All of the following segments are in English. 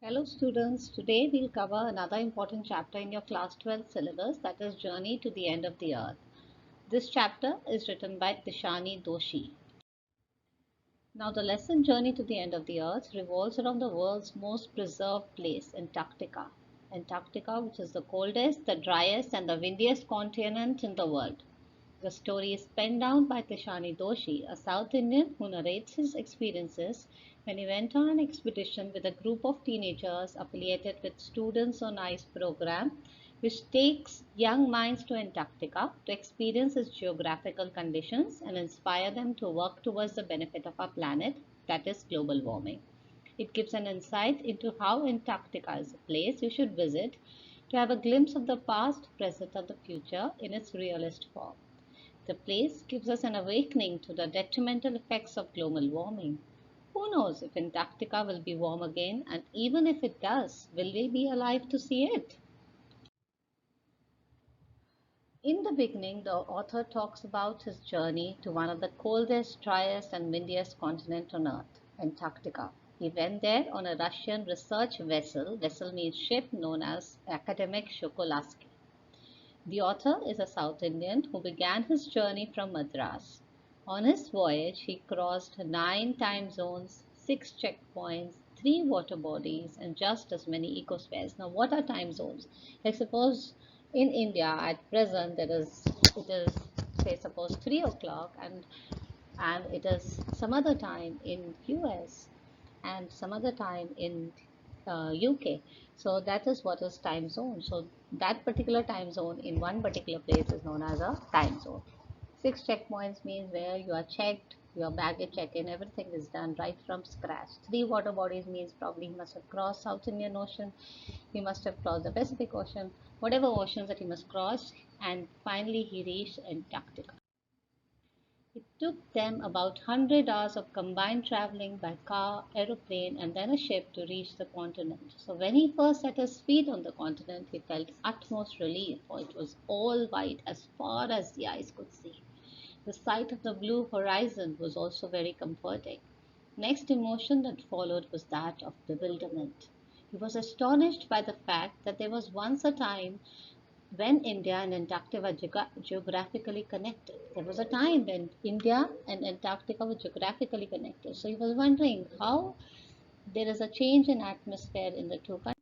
Hello students, today we'll cover another important chapter in your class 12 syllabus, that is Journey to the End of the Earth. This chapter is written by Tishani Doshi. Now the lesson Journey to the End of the Earth revolves around the world's most preserved place, Antarctica. Antarctica, which is the coldest, the driest and the windiest continent in the world. The story is penned down by Tishani Doshi, a South Indian who narrates his experiences when he went on an expedition with a group of teenagers affiliated with Students on Ice program, which takes young minds to Antarctica to experience its geographical conditions and inspire them to work towards the benefit of our planet, that is global warming. It gives an insight into how Antarctica is a place you should visit to have a glimpse of the past, present, and the future in its realist form. The place gives us an awakening to the detrimental effects of global warming. Who knows if Antarctica will be warm again, and even if it does, will we be alive to see it? In the beginning, the author talks about his journey to one of the coldest, driest, and windiest continent on Earth, Antarctica. He went there on a Russian research vessel means ship, known as Academic Shokolaski. The author is a South Indian who began his journey from Madras. On his voyage, he crossed 9 time zones, 6 checkpoints, 3 water bodies, and just as many ecospheres. Now, what are time zones? Like suppose in India at present it is say suppose 3 o'clock and it is some other time in US and some other time in UK. So that is what is time zone. So that particular time zone in one particular place is known as a time zone. 6 checkpoints means where you are checked, your baggage check-in, everything is done right from scratch. 3 water bodies means probably he must have crossed South Indian Ocean, he must have crossed the Pacific Ocean, whatever oceans that he must cross, and finally he reached Antarctica. It took them about 100 hours of combined traveling by car, aeroplane, and then a ship to reach the continent. So when he first set his feet on the continent, he felt utmost relief, for it was all white as far as the eyes could see. The sight of the blue horizon was also very comforting. Next emotion that followed was that of bewilderment. He was astonished by the fact that there was once a time when India and Antarctica were geographically connected. There was a time when India and Antarctica were geographically connected. So he was wondering how there is a change in atmosphere in the two countries.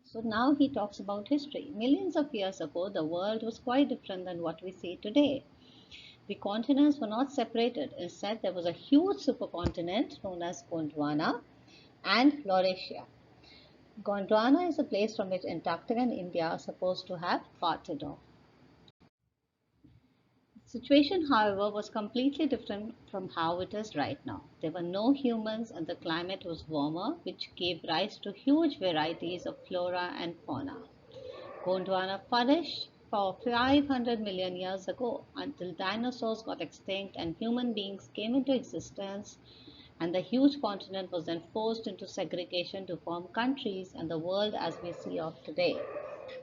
So now he talks about history. Millions of years ago, the world was quite different than what we see today. The continents were not separated. Instead, there was a huge supercontinent known as Gondwana and Laurasia. Gondwana is a place from which Antarctica and India are supposed to have parted off. The situation, however, was completely different from how it is right now. There were no humans and the climate was warmer, which gave rise to huge varieties of flora and fauna. Gondwana flourished for 500 million years ago until dinosaurs got extinct and human beings came into existence, and the huge continent was then forced into segregation to form countries and the world as we see of today.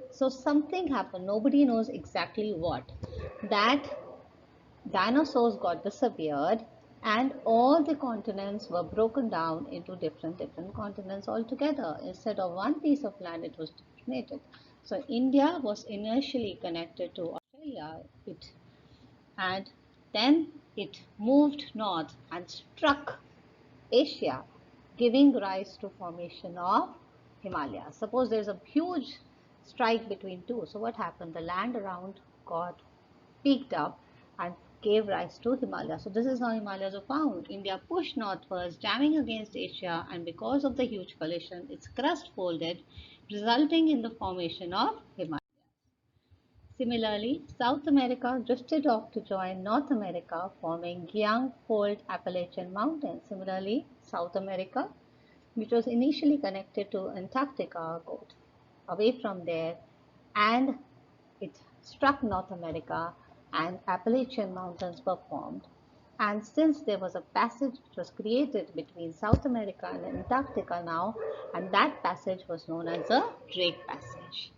So something happened, nobody knows exactly what. That dinosaurs got disappeared and all the continents were broken down into different continents altogether. Instead of one piece of land, it was differentiated. So India was initially connected to Australia, and then it moved north and struck Asia, giving rise to formation of Himalaya. Suppose there's a huge strike between two. So what happened? The land around got peaked up and gave rise to Himalaya. So this is how Himalayas are found. India pushed northwards, jamming against Asia, and because of the huge collision, its crust folded, resulting in the formation of Himalaya. Similarly, South America drifted off to join North America, forming young fold Appalachian Mountains. Similarly, South America, which was initially connected to Antarctica, got away from there and it struck North America and Appalachian Mountains were formed. And since there was a passage which was created between South America and Antarctica now, and that passage was known as the Drake Passage,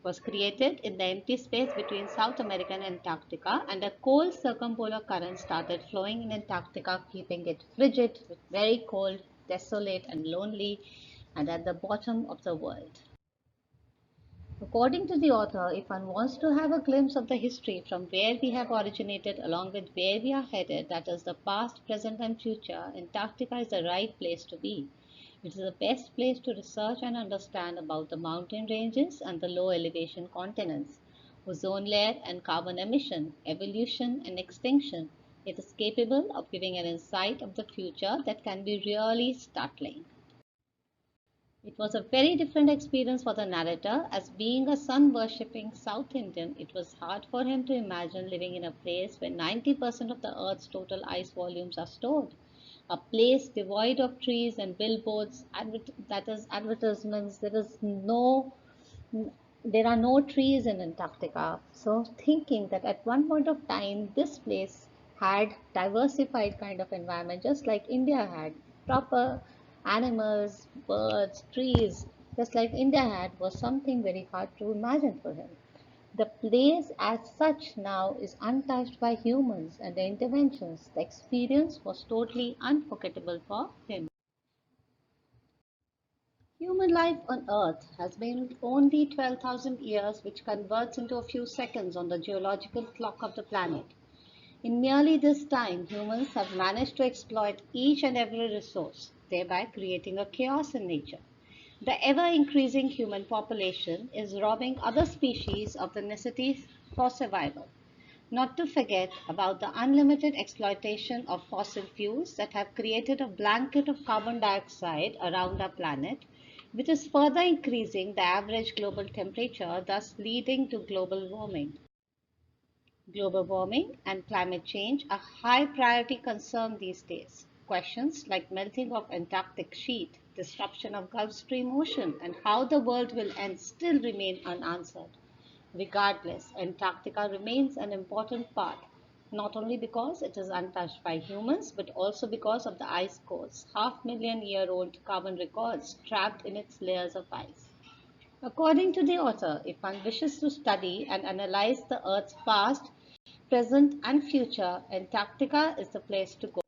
was created in the empty space between South America and Antarctica, and a cold circumpolar current started flowing in Antarctica, keeping it frigid with very cold desolate and lonely, and at the bottom of the world. According to the author, if one wants to have a glimpse of the history from where we have originated along with where we are headed, that is the past, present, and future, Antarctica is the right place to be. It is the best place to research and understand about the mountain ranges and the low elevation continents, ozone layer and carbon emission, evolution and extinction. It is capable of giving an insight of the future that can be really startling. It was a very different experience for the narrator, as being a sun worshipping South Indian, it was hard for him to imagine living in a place where 90% of the Earth's total ice volumes are stored. A place devoid of trees and billboards, that is advertisements. There are no trees in Antarctica. So thinking that at one point of time this place had diversified kind of environment just like India had proper animals, birds, trees, just like India had, was something very hard to imagine for him. The place as such now is untouched by humans and their interventions. The experience was totally unforgettable for him. Human life on Earth has been only 12,000 years, which converts into a few seconds on the geological clock of the planet. In merely this time, humans have managed to exploit each and every resource, thereby creating a chaos in nature. The ever-increasing human population is robbing other species of the necessities for survival. Not to forget about the unlimited exploitation of fossil fuels that have created a blanket of carbon dioxide around our planet, which is further increasing the average global temperature, thus leading to global warming. Global warming and climate change are high priority concern these days. Questions like melting of Antarctic sheet, disruption of Gulf Stream ocean, and how the world will end still remain unanswered. Regardless, Antarctica remains an important part, not only because it is untouched by humans, but also because of the ice cores, half-million-year-old carbon records trapped in its layers of ice. According to the author, if one wishes to study and analyze the Earth's past, present, and future, Antarctica is the place to go.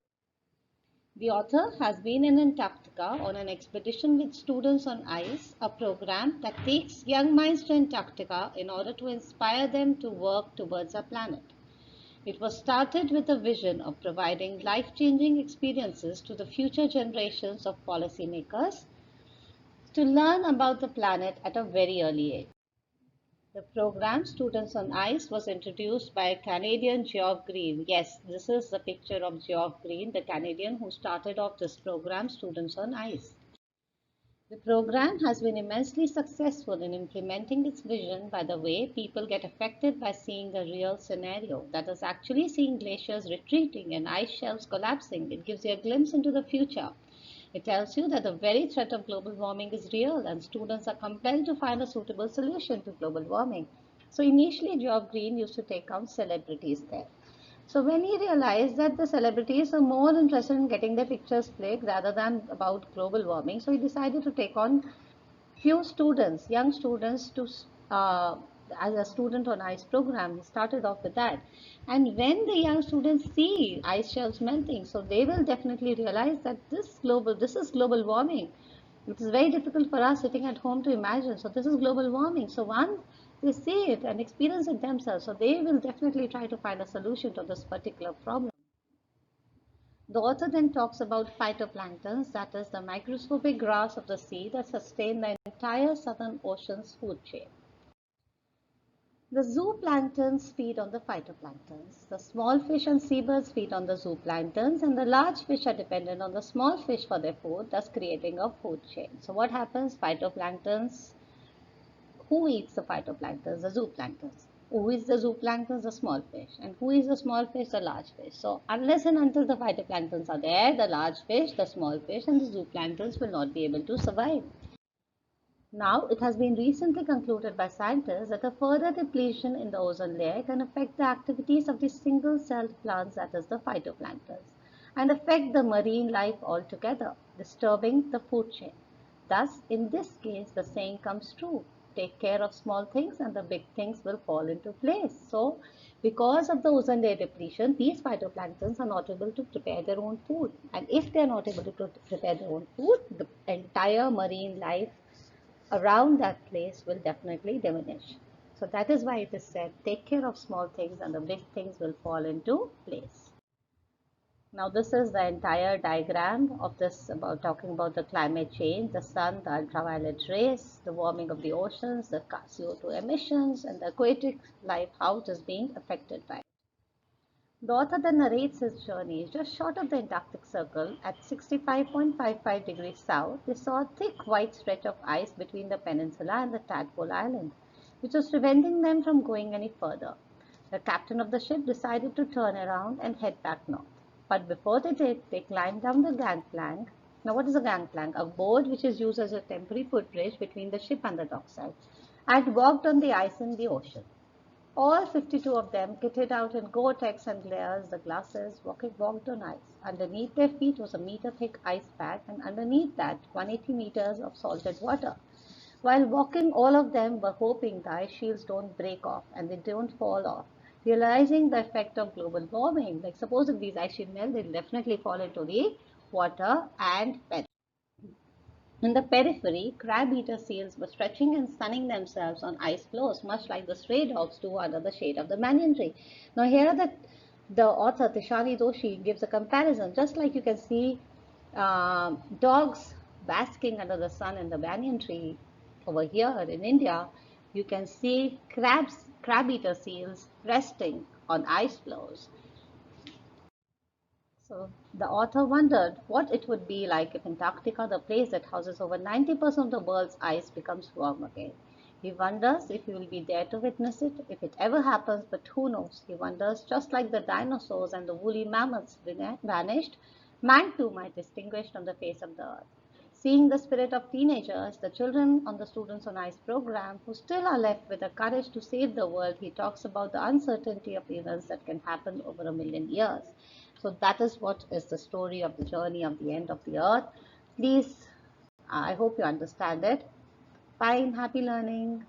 The author has been in Antarctica on an expedition with Students on Ice, a program that takes young minds to Antarctica in order to inspire them to work towards our planet. It was started with the vision of providing life-changing experiences to the future generations of policymakers to learn about the planet at a very early age. The program Students on Ice was introduced by Canadian Geoff Green. Yes, this is the picture of Geoff Green, the Canadian who started off this program Students on Ice. The program has been immensely successful in implementing its vision by the way people get affected by seeing the real scenario, that is actually seeing glaciers retreating and ice shelves collapsing. It gives you a glimpse into the future. It tells you that the very threat of global warming is real and students are compelled to find a suitable solution to global warming. So initially, Geoff Green used to take out celebrities there. So when he realized that the celebrities are more interested in getting their pictures clicked rather than about global warming, so he decided to take on few students, young students, to uh, as a student on ice program. He started off with that, and when the young students see ice shelves melting, so they will definitely realize that this is global warming. It is very difficult for us sitting at home to imagine. So this is global warming. So once they see it and experience it themselves, so they will definitely try to find a solution to this particular problem. The author then talks about phytoplanktons, that is the microscopic grass of the sea that sustain the entire Southern Ocean's food chain. The zooplanktons feed on the phytoplanktons. The small fish and seabirds feed on the zooplanktons, and the large fish are dependent on the small fish for their food, thus creating a food chain. So what happens? Phytoplanktons, who eats the phytoplanktons? The zooplanktons. Who is the zooplankton? The small fish. And who is the small fish? The large fish. So unless and until the phytoplanktons are there, the large fish, the small fish, and the zooplanktons will not be able to survive. Now, it has been recently concluded by scientists that a further depletion in the ozone layer can affect the activities of the single-celled plants, that is the phytoplanktons, and affect the marine life altogether, disturbing the food chain. Thus, in this case, the saying comes true: take care of small things and the big things will fall into place. So, because of the ozone layer depletion, these phytoplanktons are not able to prepare their own food. And if they are not able to prepare their own food, the entire marine life around that place will definitely diminish. So that is why it is said, take care of small things and the big things will fall into place. Now this is the entire diagram of this about talking about the climate change, the sun, the ultraviolet rays, the warming of the oceans, the CO2 emissions, and the aquatic life, how it is being affected by it. The author then narrates his journey. Just short of the Antarctic Circle, at 65.55 degrees south, they saw a thick white stretch of ice between the peninsula and the Tadpole Island, which was preventing them from going any further. The captain of the ship decided to turn around and head back north. But before they did, they climbed down the gangplank. Now, what is a gangplank? A board which is used as a temporary footbridge between the ship and the dockside, and walked on the ice in the ocean. All 52 of them, kitted out in Gore-Tex and glares, the glasses, walked on ice. Underneath their feet was a meter-thick ice pack, and underneath that, 180 meters of salted water. While walking, all of them were hoping the ice shields don't break off and they don't fall off, realizing the effect of global warming. Like suppose if these ice sheets melt, they'll definitely fall into the water and perish. In the periphery, crab-eater seals were stretching and sunning themselves on ice floes, much like the stray dogs do under the shade of the banyan tree. Now here the author Tishani Doshi gives a comparison, just like you can see dogs basking under the sun in the banyan tree over here in India, you can see crab-eater seals resting on ice floes. So the author wondered what it would be like if Antarctica, the place that houses over 90% of the world's ice, becomes warm again. He wonders if he will be there to witness it, if it ever happens, but who knows? He wonders, just like the dinosaurs and the woolly mammoths vanished, man too might distinguish on the face of the earth. Seeing the spirit of teenagers, the children on the Students on Ice program, who still are left with the courage to save the world, he talks about the uncertainty of events that can happen over a million years. So that is what is the story of the journey of the end of the earth. Please, I hope you understand it. Fine, happy learning.